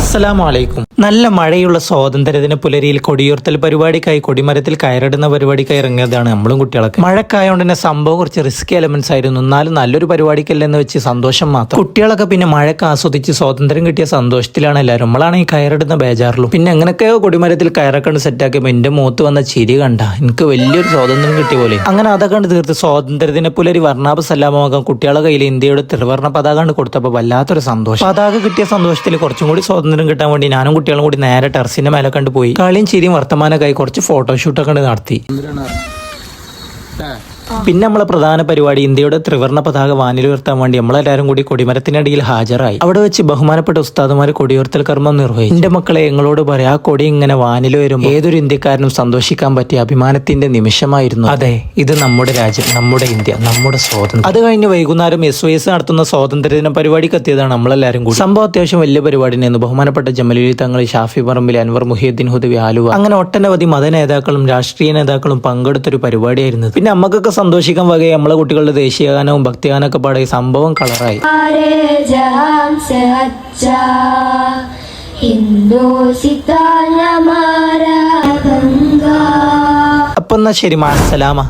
അസ്സലാമു അലൈക്കും. നല്ല മഴയുള്ള സ്വാതന്ത്ര്യദിന പുലരിയിൽ കൊടിയുർത്തൽ പരിപാടിക്കായി കൊടിമരത്തിൽ കയറിടുന്ന പരിപാടിക്കായി ഇറങ്ങിയതാണ് നമ്മളും കുട്ടികളൊക്കെ. മഴക്കായോണ്ട് തന്നെ സംഭവം കുറച്ച് റിസ്ക് എലമെന്റ്സ് ആയിരുന്നു. എന്നാലും നല്ലൊരു പരിപാടിക്കല്ലെന്ന് വെച്ച് സന്തോഷം മാത്രം. കുട്ടികളൊക്കെ പിന്നെ മഴക്ക് ആസ്വദിച്ച് സ്വാതന്ത്ര്യം കിട്ടിയ സന്തോഷത്തിലാണ് എല്ലാവരും. നമ്മളാണ് ഈ കയറിടുന്ന ബേജാറിലും. പിന്നെ എങ്ങനെയൊക്കെയോ കൊടിമരത്തിൽ കയറൊക്കെ സെറ്റാക്കിയപ്പോൾ എന്റെ മുഖത്ത് വന്ന ചിരി കണ്ട എനിക്ക് വലിയൊരു സ്വാതന്ത്ര്യം കിട്ടിയ പോലെ. അങ്ങനെ അതൊക്കെ കണ്ട് തീർത്ത് സ്വാതന്ത്ര്യദിന പുലരി വർണ്ണാഭ സല്ലാപമാകാൻ കുട്ടികളുടെ കയ്യിൽ ഇന്ത്യയുടെ ത്രിവർണ്ണ പതാക കണ്ട് കൊടുത്തപ്പോൾ വല്ലാത്തൊരു സന്തോഷം. പതാക കിട്ടിയ സന്തോഷത്തിൽ കുറച്ചും കൂടി സ്വാതന്ത്ര്യം കിട്ടാൻ വേണ്ടി ഞാനും കുട്ടികളും കൂടി നേരെ ടെറസിന്റെ മേലെ കണ്ടുപോയി കളിയും ചിരിയും വർത്തമാനമൊക്കെ കുറച്ച് ഫോട്ടോഷൂട്ടൊക്കെ നടത്തി. പിന്നെ നമ്മളെ പ്രധാന പരിപാടി ഇന്ത്യയുടെ ത്രിവർണ്ണ പതാക വാനിലുയർത്താൻ വേണ്ടി നമ്മളെല്ലാവരും കൂടി കൊടിമരത്തിനടിയിൽ ഹാജരായി. അവിടെ വെച്ച് ബഹുമാനപ്പെട്ട ഉസ്താദുമാർ കൊടിയുയർത്തൽ കർമ്മം നിർവഹിച്ചു. എന്റെ മക്കളെ ഞങ്ങളോട് പറയാം, ആ കൊടി ഇങ്ങനെ വാനിൽ വരുമ്പോൾ ഏതൊരു ഇന്ത്യക്കാരനും സന്തോഷിക്കാൻ പറ്റിയ അഭിമാനത്തിന്റെ നിമിഷമായിരുന്നു. അതെ, ഇത് നമ്മുടെ രാജ്യം, നമ്മുടെ ഇന്ത്യ, നമ്മുടെ സ്വാതന്ത്ര്യം. അത് കഴിഞ്ഞ് വൈകുന്നേരം SOS നടത്തുന്ന സ്വാതന്ത്ര്യദിന പരിപാടിക്ക് എത്തിയതാണ് നമ്മളെല്ലാവരും കൂടി. സംഭവം അത്യാവശ്യം വലിയ പരിപാടി തന്നെയായിരുന്നു. ബഹുമാനപ്പെട്ട ജമലുൽ തങ്ങൾ, ഷാഫി പറമ്പിൽ, അൻവർ മുഹിയുദ്ദീൻ ഹുദവി ആലുവ, അങ്ങനെ ഒട്ടനവധി മത നേതാക്കളും രാഷ്ട്രീയ നേതാക്കളും പങ്കെടുത്തൊരു പരിപാടിയായിരുന്നു. പിന്നെ നമ്മക്കൊക്കെ സന്തോഷിക്കാൻ വകയെ നമ്മളെ കുട്ടികളുടെ ദേശീയഗാനവും ഭക്തിഗാനൊക്കെ പാടിയ സംഭവം കളറായി. അപ്പൊ എന്നാ ശരി, മാ സലാമ.